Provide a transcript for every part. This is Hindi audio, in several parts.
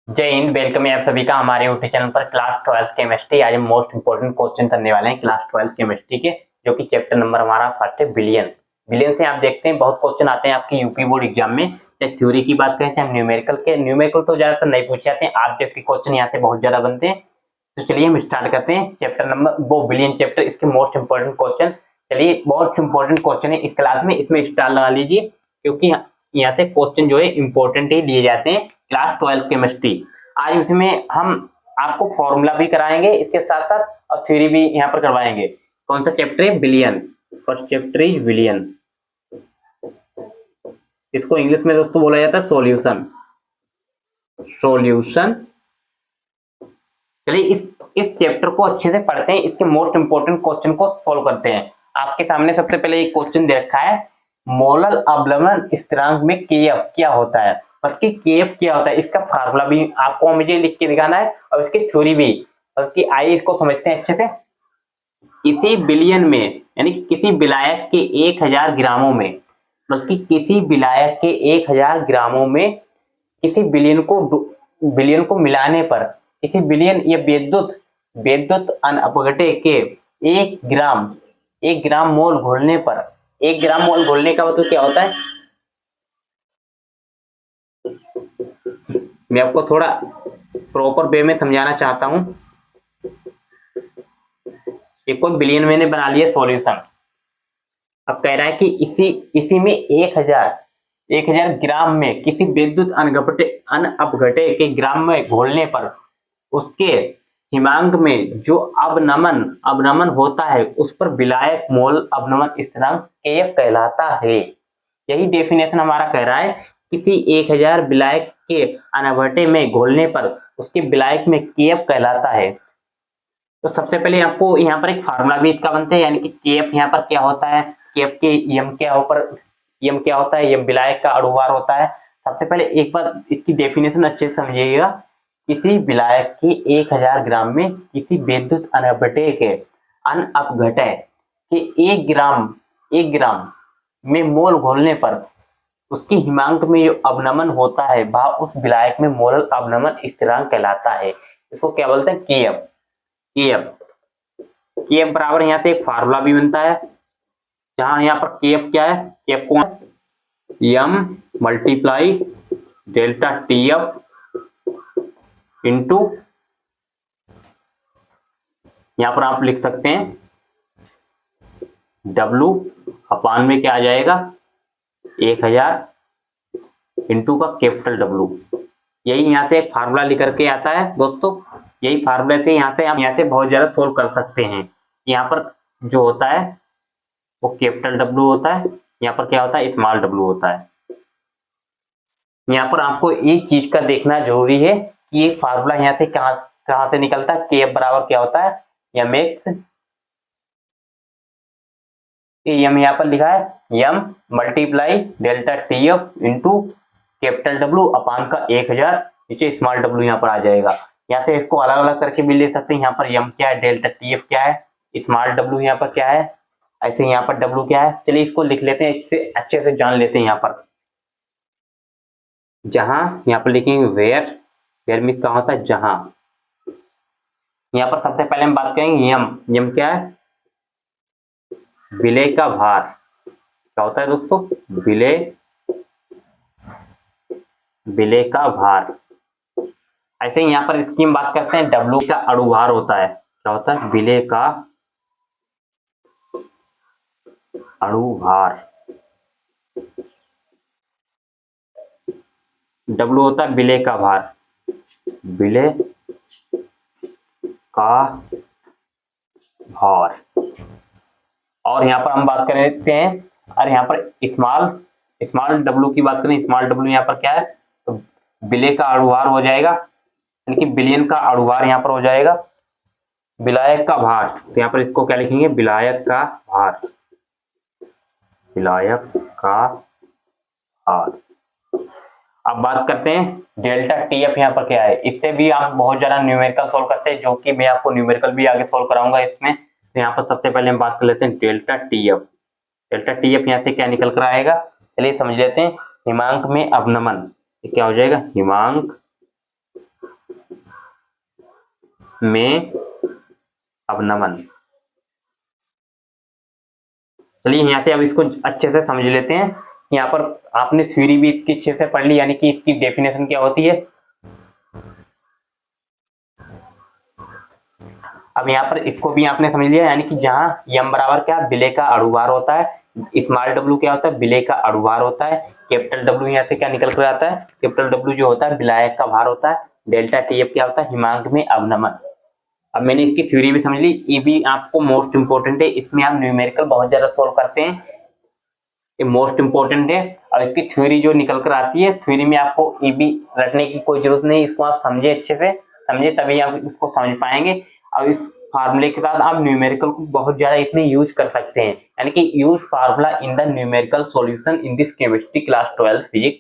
जय हिंद। वेलकम है आप सभी का हमारे यूट्यूब चैनल पर। Class 12 chemistry. आज हम मोस्ट इंपोर्टेंट क्वेश्चन करने वाले हैं क्लास 12 केमिस्ट्री के, जो कि चैप्टर नंबर हमारा फर्स्ट है बिलियन। बिलियन से आप देखते हैं बहुत क्वेश्चन आते हैं आपके यूपी बोर्ड एग्जाम में, चाहे थ्योरी की बात करें चाहे न्यूमेरिकल के। न्यूमेरिकल तो ज्यादातर नहीं पूछे जाते हैं, ऑब्जेक्ट के क्वेश्चन यहाँ से बहुत ज्यादा बनते हैं। तो चलिए हम स्टार्ट करते हैं चैप्टर नंबर वो बिलियन चैप्टर, इसके मोस्ट इंपोर्टेंट क्वेश्चन। चलिए बहुत इंपोर्टेंट क्वेश्चन है इस क्लास में, इसमें स्टार लगा लीजिए क्योंकि यहाँ से क्वेश्चन जो है इंपॉर्टेंट ही लिए जाते हैं क्लास 12 केमिस्ट्री। आज इसमें हम आपको फॉर्मूला भी कराएंगे इसके साथ साथ, और थ्योरी भी यहाँ पर करवाएंगे। कौन सा चैप्टर है? Billion. First chapter is billion. इसको इंग्लिश में दोस्तों बोला जाता है सॉल्यूशन। सॉल्यूशन। चलिए इस चैप्टर को अच्छे से पढ़ते हैं, इसके मोस्ट इंपोर्टेंट क्वेश्चन को सोल्व करते हैं। आपके सामने सबसे पहले एक क्वेश्चन दे रखा है, मोलर अवलंबन स्थिरांक में केएफ क्या होता है। बल्कि केएफ क्या होता है इसका फार्मूला भी आपको मुझे लिख के दिखाना है, और इसकी थ्योरी भी। बल्कि आइए इसको समझते हैं अच्छे से। किसी बिलियन में यानी किसी विलायक के 1000 ग्रामों में, बल्कि किसी विलायक के 1000 ग्रामों में किसी बिलियन को मिलाने पर किसी बिलियन या विद्युत विद्युत अपघटे के 1 ग्राम मोल घोलने पर, 1 ग्राम मोल घोलने का मतलब क्या होता है? मैं आपको थोड़ा प्रॉपर वे में समझाना चाहता हूं। एक कोई बिलियन मैंने बना लिया सॉल्यूशन। अब कह रहा है कि इसी में 1000 ग्राम में किसी विद्युत अनअपघटे के ग्राम में घोलने पर उसके हिमांक में जो अवनमन होता है उस पर विलायक मोल अवनमन स्थिरांक केएफ कहलाता है। यही डेफिनेशन हमारा कह रहा है, किसी 1000 विलायक के अनअपघटे में घोलने पर उसके विलायक में केएफ कहलाता है। तो सबसे पहले आपको यहाँ पर एक फार्मूला भी इसका बनता है, यानी कि केएफ यहाँ पर क्या होता है, केएफ के यम क्या होता है, यम विलायक का अणुभार होता है। सबसे पहले एक बार इसकी डेफिनेशन अच्छे से समझिएगा। किसी विलायक के 1000 ग्राम में किसी विद्युत अनअपघटे के अनअपघटे के 1 ग्राम में मोल घोलने पर उसके हिमांक में जो अवनमन होता है वह उस विलायक में मोलर अवनमन स्थिरांक कहलाता है। इसको क्या बोलते हैं? केएफ। केएफ बराबर यहाँ से एक फार्मूला भी बनता है, जहां यहाँ पर केएफ क्या है, केएफ कौन है? M multiply delta TF into, यहां पर आप लिख सकते हैं डब्लू अपान में क्या आ जाएगा, 1000 इंटू का कैपिटल डब्लू। यही यहाँ से एक फार्मूला लिख के आता है दोस्तों। यही फार्मूले से यहाँ से बहुत ज्यादा सोल्व कर सकते हैं। यहाँ पर जो होता है वो कैपिटल डब्लू होता है, यहाँ पर क्या होता है, स्मॉल डब्लू होता है। यहाँ पर आपको एक चीज का देखना जरूरी है कि ये फार्मूला यहाँ से कहां से निकलता है। के बराबर क्या होता है, एम एक्स, यम यहाँ पर लिखा है m multiply delta T f into capital W upon का 1000, नीचे स्मॉल डब्लू यहाँ पर आ जाएगा। यहाँ से इसको अलग अलग करके भी ले सकते हैं। यहाँ पर यम क्या है, डेल्टा टी एफ क्या है, स्मॉल डब्लू यहाँ पर क्या है, ऐसे यहाँ पर डब्लू क्या है। चलिए इसको लिख लेते हैं, इससे अच्छे से जान लेते हैं। यहाँ पर जहां, यहाँ पर लिखेंगे वेयर मीन्स कहाँ होता है, जहां। यहाँ पर सबसे पहले हम बात करेंगे यम क्या है, विलेय का भार। क्या होता है दोस्तों, विलेय का भार। ऐसे ही यहाँ पर इसकी हम बात करते हैं, डब्लू का अणुभार होता है। क्या होता है, विलेय का अणुभार। डब्लू होता है विलेय का भार, विलेय का भार। और यहाँ पर हम बात करते हैं, और यहाँ पर स्मॉल डब्लू की बात करें, स्मॉल डब्लू यहाँ पर क्या है, तो विलेय का अणुभार हो जाएगा, यानी कि बिलियन का अणुभार यहाँ पर हो जाएगा। विलायक का भार, तो यहाँ पर इसको क्या लिखेंगे, विलायक का भार, विलायक का भार। अब बात करते हैं डेल्टा टीएफ यहाँ पर क्या है। इससे भी आप बहुत ज्यादा न्यूमेरिकल सोल्व करते हैं, जो कि मैं आपको न्यूमेरिकल भी आगे सोल्व कराऊंगा इसमें। तो यहाँ पर सबसे पहले हम बात कर लेते हैं डेल्टा टीएफ। डेल्टा टीएफ यहाँ से क्या निकल कर आएगा, चलिए समझ लेते हैं। हिमांक में अवनमन, क्या हो जाएगा, हिमांक में अवनमन। चलिए यहाँ से अब इसको अच्छे से समझ लेते हैं। यहाँ पर आपने थ्योरी भी इसकी अच्छे से पढ़ ली, यानी कि इसकी डेफिनेशन क्या होती है। अब यहाँ पर इसको भी आपने समझ लिया, यानी कि जहां यम बराबर क्या, विलय का अणुभार होता है, स्मॉल डब्ल्यू क्या होता है, विलय का अणुभार होता है, कैपिटल डब्ल्यू यहाँ से क्या निकल कर आता है, कैपिटल डब्ल्यू जो होता है विलायक का भार होता है, डेल्टा टी एफ क्या होता है, हिमांक में अवनमन। अब मैंने इसकी थ्योरी भी समझ ली, ये भी आपको मोस्ट इंपोर्टेंट है, इसमें आप न्यूमेरिकल बहुत ज्यादा सोल्व करते हैं, ये मोस्ट इंपोर्टेंट है। और इसकी थ्योरी जो निकल कर आती है, थ्योरी में आपको ये भी रटने की कोई जरूरत नहीं, इसको आप समझे अच्छे से, समझे तभी आप इसको समझ पाएंगे। और इस फार्मूले के साथ आप न्यूमेरिकल को बहुत ज्यादा इसमें यूज कर सकते हैं, यानी कि use formula in the numerical solution in this chemistry class 12 physics,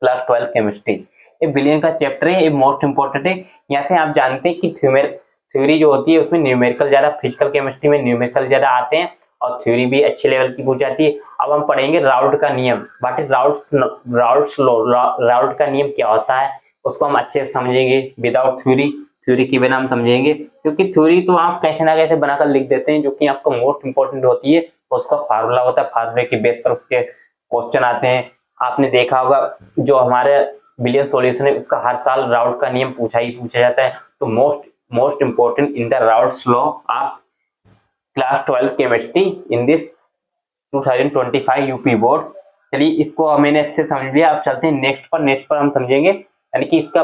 class 12 chemistry. ये बिलियन का चैप्टर है, ये मोस्ट इंपोर्टेंट है। यहाँ से आप जानते हैं कि थ्योरी जो होती है उसमें न्यूमेरिकल ज्यादा, फिजिकल केमिस्ट्री में न्यूमेरिकल ज्यादा आते हैं और थ्योरी भी अच्छे लेवल की पूछ जाती है। अब हम पढ़ेंगे राउल्ट का नियम, what is Raoult's law, Raoult का नियम क्या होता है उसको हम अच्छे से समझेंगे विदाउट थ्योरी, थ्योरी के बिना हम समझेंगे, क्योंकि थ्योरी तो आप कैसे ना कैसे बनाकर लिख देते हैं, जो कि आपको मोस्ट इंपोर्टेंट होती है, उसका फार्मूला होता है, फार्मूले के बेस पर उसके क्वेश्चन आते हैं। आपने देखा होगा जो हमारे बिलियन सॉल्यूशन है उसका हर साल राउल्ट का नियम पूछा जाता है। तो most important in the Raoult's law of class 12 chemistry in this 2025 UP board. चलिए इसको मैंने अच्छे समझ लिया, अब चलते हैं नेक्स्ट पर। नेक्स्ट पर हम समझेंगे यानी कि इसका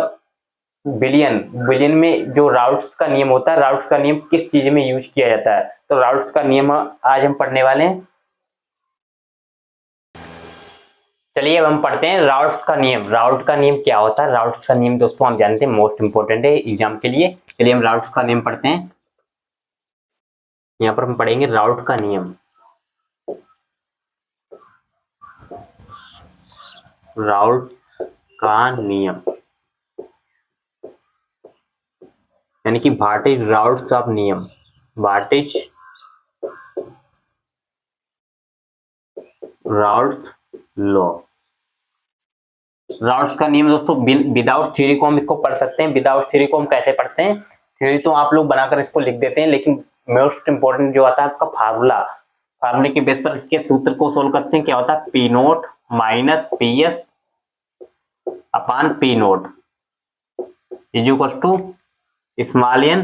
बिलियन में जो राउल्ट्स का नियम होता है, राउल्ट्स का नियम किस चीज में यूज किया जाता है, तो राउल्ट्स का नियम आज हम पढ़ने वाले हैं। चलिए अब हम पढ़ते हैं राउल्ट्स का नियम। राउल्ट का नियम क्या होता है, राउल्ट्स का नियम दोस्तों हम जानते हैं मोस्ट इंपोर्टेंट है एग्जाम के लिए। चलिए हम राउल्ट्स का नियम पढ़ते हैं। यहाँ पर हम पढ़ेंगे राउल्ट का नियम। राउल्ट्स का नियम यानी कि व्हाट इज राउल्ट्स ऑफ नियम, what is Raoult's law. Raoult's का नियम दोस्तों विदाउट थ्योरी को हम इसको पढ़ सकते हैं। विदाउट थ्योरी को हम कैसे पढ़ते हैं, थ्योरी तो आप लोग बनाकर इसको लिख देते हैं, लेकिन मोस्ट इंपोर्टेंट जो आता है आपका फार्मूला, फार्मूले के बेस पर इसके सूत्र को सोल्व करते हैं। क्या होता है, p naught minus p s upon P naught is equal to small n,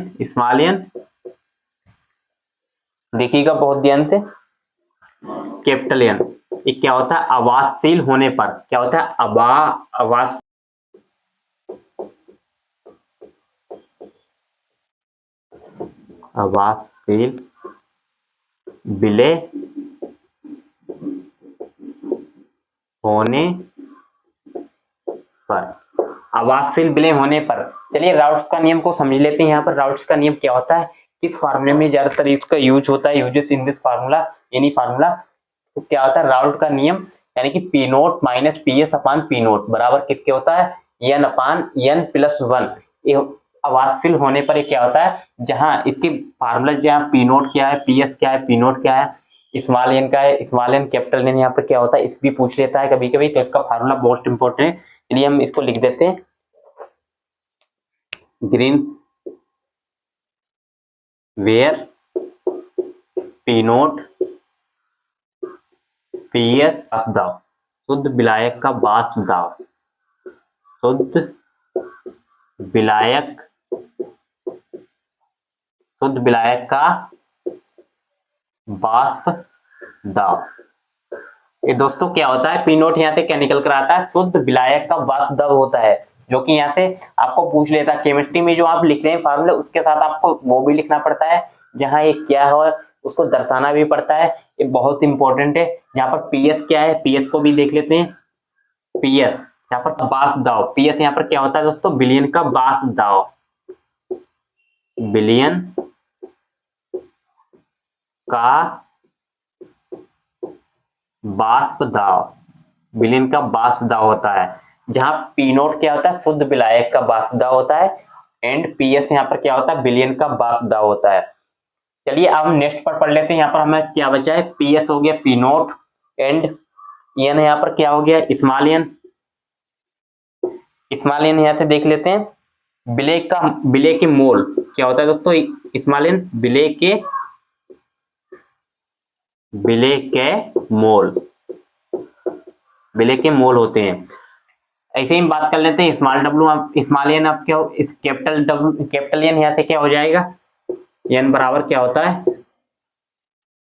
देखिएगा बहुत ध्यान से, कैपिटल एन। ये क्या होता है, आवासशील होने पर, क्या होता है, आवासशील विलय होने पर, आवासशील विलय होने पर। चलिए राउल्ट्स का नियम को समझ लेते हैं। यहाँ पर राउल्ट्स का नियम क्या होता है, किस फार्मूले में ज्यादातर इसका यूज होता है, uses in this formula, any formula. तो क्या होता है राउल्ट का नियम, यानी कि P naught minus p s upon P note बराबर किसके होता है, एन अपान एन प्लस 1। ये आवासशील होने पर ये क्या होता है, जहां इसके फार्मूला, जहां पी नोट क्या है, पी एस क्या है, पी नोट क्या है, स्मॉल एन का है, स्मॉल एन कैपिटल एन यहाँ पर क्या होता है, इस भी पूछ लेता है कभी कभी, तो इसका फार्मूला मोस्ट इंपोर्टेंट है। चलिए हम इसको लिख देते हैं, green where p naught p s दाव, शुद्ध विलायक का बाष्प दाव, शुद्ध विलायक का बाष्प दाव। ये दोस्तों क्या होता है, पी नोट यहाँ से क्या निकल कर आता है, शुद्ध विलायक का बाष्प दाब होता है, जो कि यहाँ से आपको पूछ लेता है। केमिस्ट्री में जो आप लिख रहे हैं फार्मूला, उसके साथ आपको वो भी लिखना पड़ता है, जहाँ ये क्या है उसको दर्शाना भी पड़ता है, ये बहुत इंपॉर्टेंट है। यहाँ पर पीएस क्या है, पीएस को भी देख लेते हैं। पीएस यहाँ पर बाष्प दाब, पीएस यहाँ पर क्या होता है दोस्तों, बिलियन का बाष्प दाब, बिलियन का बाष्प दाब, बिलियन का बाष्प दाब होता है, जहां पी नोट क्या होता है, शुद्ध विलायक का बाष्प दाब होता है, एंड पीएस यहाँ पर क्या होता है, बिलियन का बाष्प दाब होता है। चलिए अब हम नेक्स्ट पर पढ़ लेते हैं। यहाँ पर हमें क्या बचा है, पीएस हो गया पी नोट, एंड एन यहाँ पर क्या हो गया, स्मॉल एन, यहाँ से देख लेते हैं, विलय के मोल क्या होता है दोस्तों, स्मॉल एन विलय के मोल होते हैं। ऐसे ही बात कर लेते हैं स्मॉल डब्ल्यू, आप स्मॉल एन आप क्या हो, इस कैपिटल डब्ल्यू कैपिटल एन यहाँ से क्या हो जाएगा, एन बराबर क्या होता है,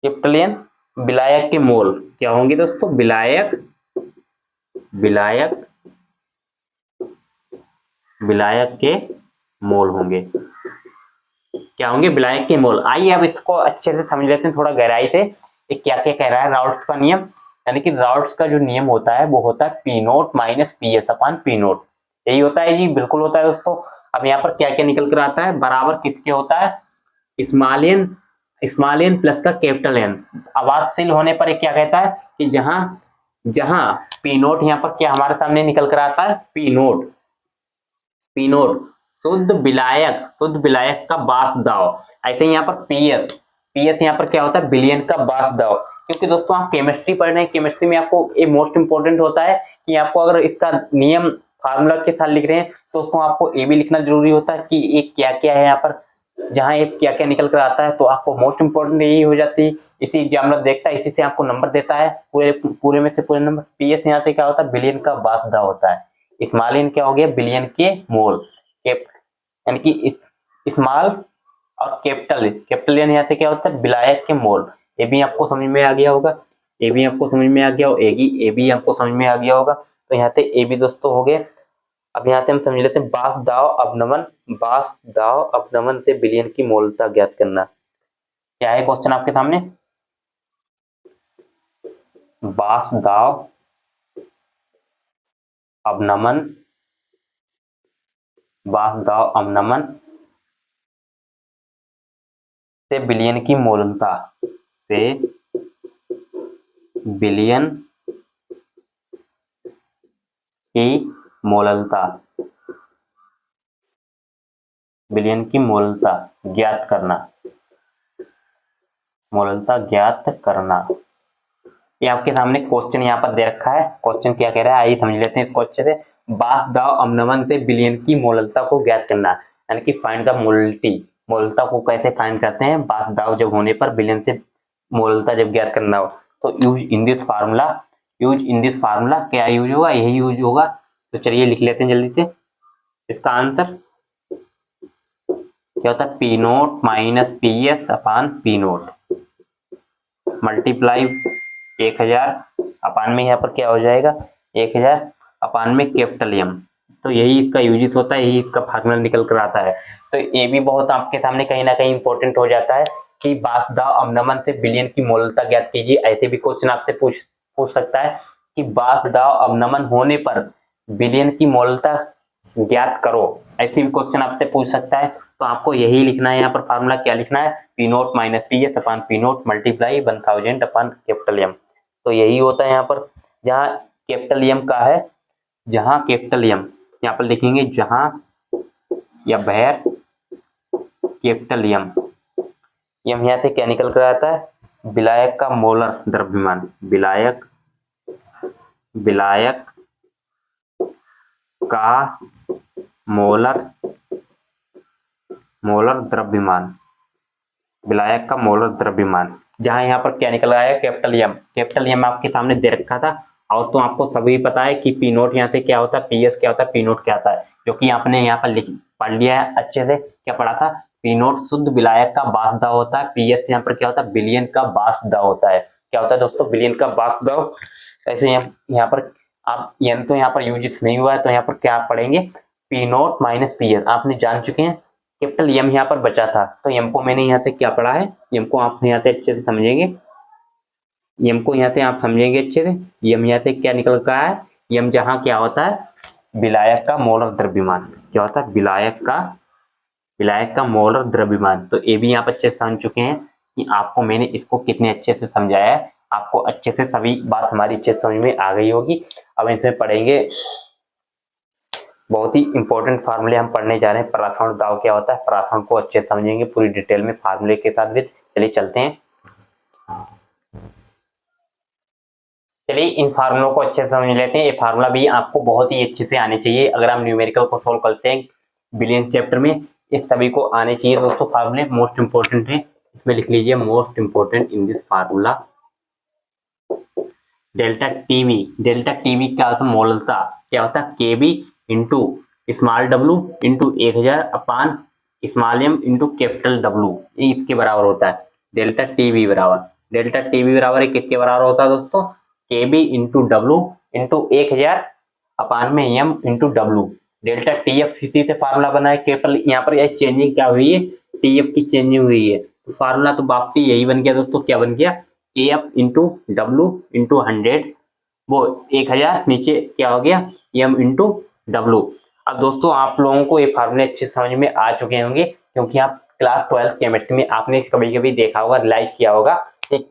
कैपिटल एन विलायक के मोल क्या होंगे दोस्तों, विलायक के मोल होंगे, क्या होंगे, विलायक के मोल। आइए अब इसको अच्छे से समझ लेते हैं थोड़ा गहराई से, ये क्या क्या कह रहा है राउट्स का नियम। यानी कि राउट्स का जो नियम होता है वो होता है p naught minus p S upon P note, यही होता है जी, बिल्कुल होता है दोस्तों। अब यहाँ पर क्या क्या निकल कर आता है, बराबर किसके होता है, स्मॉल एन प्लस का कैपिटल एन। अवादशील होने पर क्या कहता है कि जहां पी नोट यहाँ पर क्या हमारे सामने निकल कर आता है, पी नोट शुद्ध विलायक का बास दाव। ऐसे यहाँ पर पीएस यहाँ पर क्या होता है, बिलियन का बास दाव। क्योंकि दोस्तों आप केमिस्ट्री पढ़ रहे हैं, केमिस्ट्री में आपको ये मोस्ट इंपोर्टेंट होता है कि आपको अगर इसका नियम फार्मूला के साथ लिख रहे हैं तो उसको आपको ये भी लिखना जरूरी होता है कि ये क्या क्या है, यहाँ पर जहां ये क्या क्या निकल कर आता है, तो आपको मोस्ट इंपोर्टेंट यही हो जाती है। इसी एग्जामिनर देखता है, इसी से आपको नंबर देता है, पूरे में से पूरे नंबर। पीएस यहाँ से क्या होता है, बिलियन का बास दाव होता है। स्मॉल एन क्या हो गया, बिलियन के मोल, यानी कि स्मॉल और कैपिटल एन यहाँ से क्या होता है, विलायक के मोल। ये भी आपको समझ में आ गया होगा, ये भी आपको समझ में आ गया होगा, ये भी आपको समझ में आ गया होगा। तो यहाँ से ये भी दोस्तों हो गए। अब यहाँ से हम समझ लेते हैं बास दाव अवनमन से बिलियन की मोलता ज्ञात करना। क्या है क्वेश्चन आपके सामने, बास दाव अवनमन से बिलियन की मोलता बिलियन की मोलता ज्ञात करना। ये आपके सामने क्वेश्चन यहाँ पर दे रखा है। क्वेश्चन क्या कह रहा है, आइए समझ लेते हैं इसको अच्छे से। बास दाव अवनमन से बिलियन की मोलता को ज्ञात करना, यानी कि फाइंड द मोलटी। मोलता को कैसे फाइंड करते हैं, बास दाव जब होने पर बिलियन से मोलता जब ज्ञात करना हो तो यूज इन दिस फार्मूला क्या यूज होगा, यही यूज होगा। तो चलिए लिख लेते हैं जल्दी से। इसका आंसर क्या होता है, p naught minus p s upon P naught multiply 1000 upon में यहाँ पर क्या हो जाएगा, 1000 अपान में कैपिटल एम। तो यही इसका यूजेस होता है, यही इसका फार्मूला निकल कर आता है। तो ये भी बहुत आपके सामने कहीं ना कहीं इंपॉर्टेंट हो जाता है कि बास दाव अवनमन से बिलियन की मोलता ज्ञात कीजिए। ऐसे भी क्वेश्चन आपसे पूछ सकता है कि बास दाव अवनमन होने पर बिलियन की मोलता ज्ञात करो, ऐसे भी क्वेश्चन आपसे पूछ सकता है। तो आपको यही लिखना है, यहाँ पर फार्मूला क्या लिखना है, p naught minus p s upon P naught multiply 1000 अपान कैपिटल एम। तो यही होता है यहाँ पर, जहाँ कैपिटल एम का है, जहाँ कैपिटल एम यहाँ पर लिखेंगे, जहाँ या वेयर कैपिटल एम यहाँ से क्या निकल कर आता है, विलायक का मोलर द्रव्यमान, विलायक का मोलर द्रव्यमान, विलायक का मोलर द्रव्यमान। जहां यहाँ पर क्या निकल रहा है, कैपिटल एम आपके सामने दे रखा था। और तो आपको सभी पता है कि पी नोट यहाँ से क्या होता है, पी एस क्या होता है, पी नोट क्या आता है, जो कि आपने यहाँ पर पढ़ लिया है अच्छे से। क्या पढ़ा था, पी नोट शुद्ध विलायक का बास दाव होता है, पी एस यहाँ पर क्या होता है, बिलियन का बास दाव होता है। क्या होता है दोस्तों, बिलियन का बास दाव। ऐसे यहाँ पर आप एन तो यहाँ पर यूज नहीं हुआ है, तो यहाँ पर क्या पढ़ेंगे, P naught minus p S आपने जान चुके हैं। कैपिटल एम यहाँ पर बचा था, तो एम को मैंने यहाँ से क्या पढ़ा है, एम को आप यहाँ से अच्छे से समझेंगे, एम को यहाँ से आप समझेंगे अच्छे से। एम यहाँ से क्या निकल का है, एम जहाँ क्या होता है, विलायक का मोलर द्रव्यमान। क्या होता है, विलायक का मोलर द्रव्यमान। तो ये भी यहाँ पर अच्छे से समझ चुके हैं कि आपको मैंने इसको कितने अच्छे से समझाया है। आपको अच्छे से सभी बात हमारी अच्छे से समझ में आ गई होगी। अब इसमें पढ़ेंगे, बहुत ही इंपॉर्टेंट फार्मूले हम पढ़ने जा रहे हैं। परासरण दाव क्या होता है, परासरण को अच्छे से समझेंगे पूरी डिटेल में फार्मूले के साथ भी। चलिए चलते हैं, चलिए इन फार्मूलों को अच्छे से समझ लेते हैं। ये फार्मूला भी आपको बहुत ही अच्छे से आने चाहिए। अगर हम न्यूमेरिकल को सोल्व करते हैं बिलियन चैप्टर में इस सभी को आने चाहिए दोस्तों। फार्मूले मोस्ट इंपोर्टेंट है, इसमें लिख लीजिए most important in this formula. Delta TV, delta TV क्या होता है, मोलता क्या होता है, Kb into small W into 1000 upon small m into capital W, ये इसके बराबर होता है। डेल्टा टीवी बराबर, डेल्टा टीवी बराबर किसके बराबर होता है दोस्तों, Kb into W into 1000 upon में m into W. Delta T f इसी से फार्मूला बना है, केवल यहाँ पर यह चेंजिंग क्या हुई है, टी एफ की चेंजिंग हुई है, तो फार्मूला तो वापसी यही बन गया दोस्तों, क्या बन गया, A F into W into 100, वो 1000 नीचे क्या हो गया एम इंटू डब्लू। अब दोस्तों आप लोगों को ये फार्मूले अच्छे समझ में आ चुके होंगे, क्योंकि आप क्लास 12 केमिस्ट्री में आपने कभी कभी देखा होगा, रिलाइज किया होगा, एक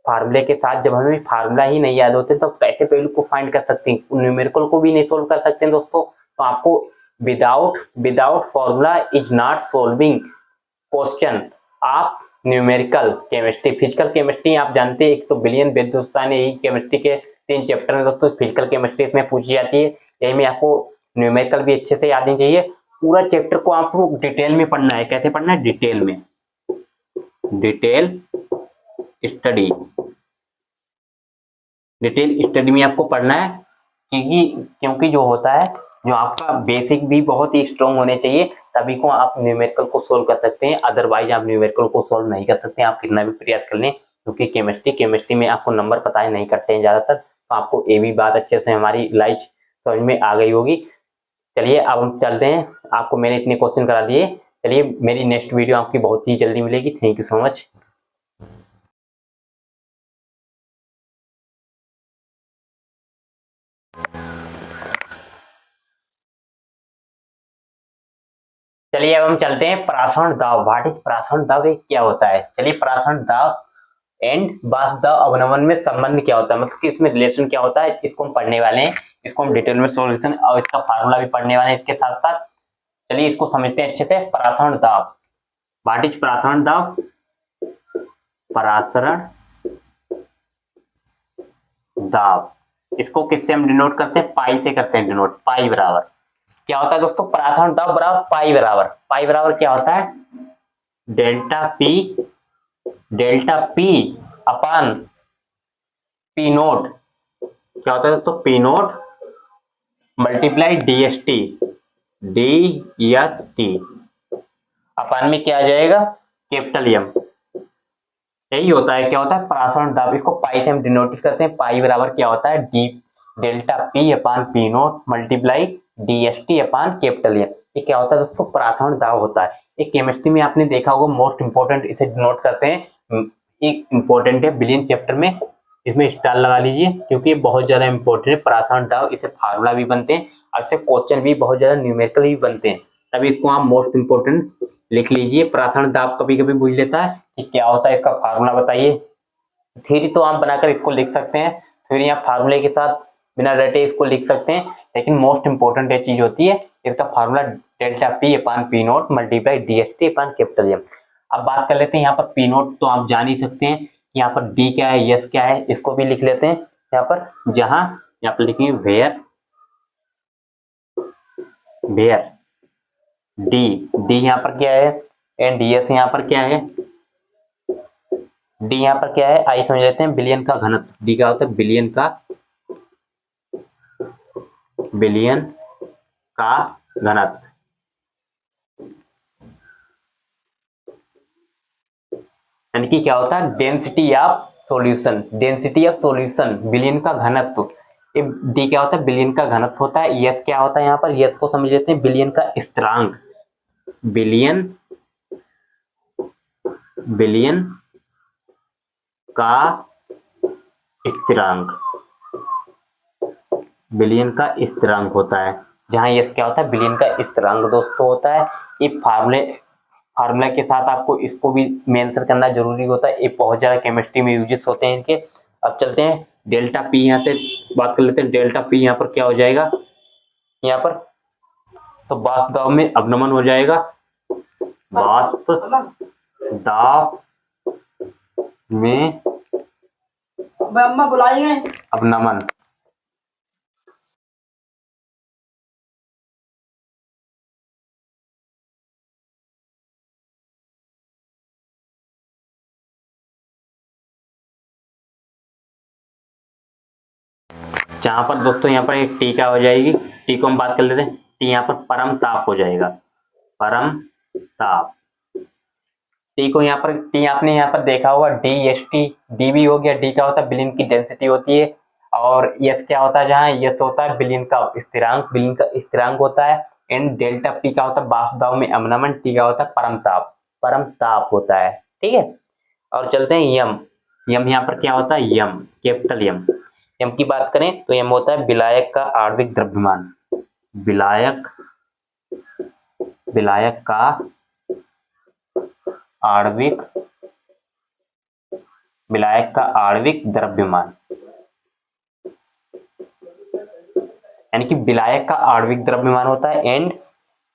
फार्मूले के साथ जब हमें फार्मूला ही नहीं याद होते तो कैसे वैल्यू को फाइंड कर सकते हैं, न्यूमेरिकल को भी नहीं सोल्व कर सकते हैं दोस्तों। तो आपको without formula is not solving question. आप न्यूमेरिकल केमिस्ट्री, फिजिकल केमिस्ट्री आप जानते हैं, एक तो बिलियन बेदुस्तानी यही केमिस्ट्री के 3 चैप्टर में दोस्तों फिजिकल केमिस्ट्री इसमें पूछी जाती है, यही में आपको न्यूमेरिकल भी अच्छे से याद नहीं चाहिए। पूरा चैप्टर को आपको डिटेल में पढ़ना है, कैसे पढ़ना है, डिटेल में, डिटेल स्टडी, डिटेल स्टडी में आपको पढ़ना है, क्योंकि जो होता है, जो आपका बेसिक भी बहुत ही स्ट्रॉन्ग होने चाहिए, तभी को आप न्यूमेरिकल को सोल्व कर सकते हैं, अदरवाइज आप न्यूमेरिकल को सोल्व नहीं कर सकते हैं, आप कितना भी प्रयास कर लें, क्योंकि केमिस्ट्री में आपको नंबर पता है नहीं करते हैं ज्यादातर, तो आपको ये भी बात अच्छे से हमारी लाइफ समझ में आ गई होगी। चलिए अब हम चलते हैं, आपको मैंने इतने क्वेश्चन करा दिए, चलिए मेरी नेक्स्ट वीडियो आपकी बहुत ही जल्दी मिलेगी। Thank you so much. चलिए अब हम चलते हैं प्रासरण दाव, व्हाट इज प्रासरण दाव, ये क्या होता है। चलिए प्रासरण दाव एंड बास द अवनमन में संबंध क्या होता है, मतलब कि इसमें रिलेशन क्या होता है, इसको हम पढ़ने वाले हैं, इसको हम डिटेल में सॉल्यूशन और इसका फार्मूला भी पढ़ने वाले हैं इसके साथ साथ। चलिए इसको समझते हैं अच्छे से। प्रासरण दाव, व्हाट इज प्रासरण दाव, प्रासरण दाव, इसको किससे हम डिनोट करते हैं, पाई से करते हैं डिनोट, पाई बराबर क्या होता है दोस्तों, प्रासरण दाव बराबर पाई बराबर, पाई बराबर क्या होता है, delta P, delta P upon P naught, क्या होता है दोस्तों, P naught multiply DST, DST upon में क्या आ जाएगा, कैपिटल एम, यही होता है क्या होता है प्रासरण दाब। इसको पाई से हम डिनोट करते हैं, पाई बराबर क्या होता है, D delta P upon P naught multiply DST upon capital M, ये क्या होता है दोस्तों, प्रासरण दाब होता है। एक केमिस्ट्री में आपने देखा होगा, मोस्ट इंपोर्टेंट इसे डिनोट करते हैं, एक इंपॉर्टेंट है बिलियन चैप्टर में, इसमें स्टार लगा लीजिए, क्योंकि ये बहुत ज्यादा इंपॉर्टेंट है प्रासरण दाब, इसे फार्मूला भी बनते हैं और इससे क्वेश्चन भी बहुत ज्यादा न्यूमेरिकल भी बनते हैं, तभी इसको आप मोस्ट इंपोर्टेंट लिख लीजिए। प्रासरण दाब कभी कभी पूछ लेता है कि क्या होता है, इसका फार्मूला बताइए। थ्योरी तो आप बनाकर इसको लिख सकते हैं, थ्योरी आप फार्मूले के साथ बिना रटे इसको लिख सकते हैं, लेकिन मोस्ट इंपोर्टेंट ये चीज होती है, इसका formula delta P upon P naught multiply DST upon capital M. अब बात कर लेते हैं, यहाँ पर पी नोट तो आप जान ही सकते हैं, यहाँ पर डी क्या है, यस क्या है, इसको भी लिख लेते हैं यहाँ पर, जहां यहाँ पर लिखिए वेयर, वेयर डी, डी यहाँ पर क्या है एंड यस यहाँ पर क्या है, डी यहाँ पर क्या है, आई समझ लेते हैं, बिलियन का घनत्व, डी का होता है बिलियन का, बिलियन का घनत्व, यानी कि क्या होता है density of solution, density of solution billion का घनत्व, ये डी क्या होता है बिलियन का घनत्व होता है। यस क्या होता है, यहाँ पर यस को समझ लेते हैं बिलियन का स्थिरांक, बिलियन, बिलियन का स्थिरांक, बिलियन का स्थिरांक होता है, जहां यस क्या होता है बिलियन का स्थिरांक दोस्तों होता है। ये फार्मूला के साथ आपको इसको भी मेंशन करना जरूरी होता है, ये बहुत ज्यादा केमिस्ट्री में यूजेस होते हैं इनके। अब चलते हैं डेल्टा पी, यहाँ से बात कर लेते हैं, डेल्टा पी यहाँ पर क्या हो जाएगा, यहाँ पर तो वाष्प दाब में अवनमन हो जाएगा, वाष्प दाब में अवनमन, जहां पर दोस्तों यहाँ पर एक टी क्या हो जाएगी, टी को हम बात कर लेते हैं, टी यहाँ पर परम ताप हो जाएगा, परम ताप। टी को यहाँ पर, टी आपने यहाँ पर देखा होगा डी एस टी, डी भी हो गया, डी क्या होता है विलीन की डेंसिटी होती है, और एस क्या होता है, जहाँ एस होता है विलीन का स्थिरांक, विलीन का स्थिरांक होता है, एंड डेल्टा पी क्या होता है वाष्प दाब में अवनमन, टी क्या होता है परम ताप, परम ताप होता है। ठीक है, और चलते हैं यम। यम यहाँ पर क्या होता है, यम कैपिटल यम। यम की बात करें तो यम होता है विलायक का आणविक द्रव्यमान, विलायक, विलायक का आणविक, विलायक का आणविक द्रव्यमान, यानी कि विलायक का आणविक द्रव्यमान होता है। एंड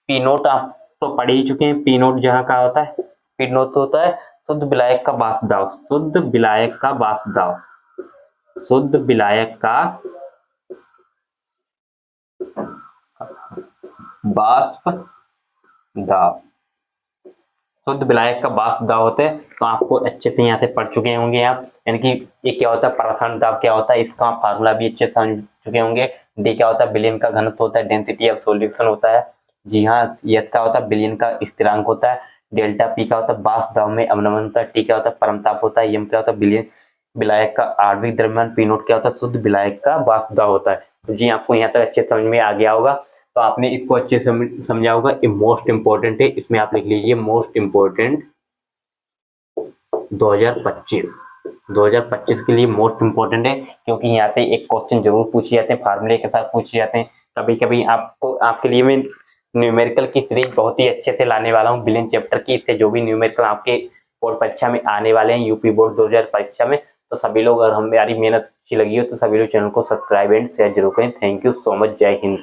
पी नोट आप तो पढ़ ही चुके हैं, पी नोट जहां का होता है, पी नोट तो होता है शुद्ध विलायक का वाष्प दाब, शुद्ध विलायक का वाष्प दाब, शुद्ध विलायक का वाष्प दाब, शुद्ध विलायक का वाष्प दाब होते हैं। तो आपको अच्छे से यहाँ से पढ़ चुके होंगे आप, यानी कि ये क्या होता है परमाणु दाब क्या होता है, इसका फार्मूला भी अच्छे से समझ चुके होंगे। डी क्या होता है विलीन का घनत्व होता है, डेंसिटी ऑफ सॉल्यूशन होता है। जी हाँ, एस क्या होता है विलीन का स्थिरांक होता है, डेल्टा पी क्या होता है वाष्प दाब में अवनमन होता है, टी क्या होता है परमताप होता है, एम क्या होता है विलीन विलायक का आणविक द्रव्यमान, पी नोट क्या होता है शुद्ध विलायक का वाष्प दाब होता है। तो जी आपको यहाँ तक अच्छे समझ में आ गया होगा, तो आपने इसको अच्छे से समझा होगा। ये मोस्ट इंपॉर्टेंट है, इसमें आप लिख लीजिए मोस्ट इंपॉर्टेंट 2025 के लिए मोस्ट इंपॉर्टेंट है, क्योंकि यहाँ पे एक क्वेश्चन जरूर पूछे जाते हैं, फार्मूले के साथ पूछे जाते हैं। कभी कभी आपको, आपके लिए मैं न्यूमेरिकल की सीरीज बहुत ही अच्छे से लाने वाला हूँ विलीन चैप्टर की, इससे जो भी न्यूमेरिकल आपके बोर्ड परीक्षा में आने वाले हैं, यूपी बोर्ड 2000 परीक्षा में, तो सभी लोग, अगर हमारी मेहनत अच्छी लगी हो तो सभी लोग चैनल को सब्सक्राइब एंड शेयर जरूर करें। थैंक यू सो मच, जय हिंद।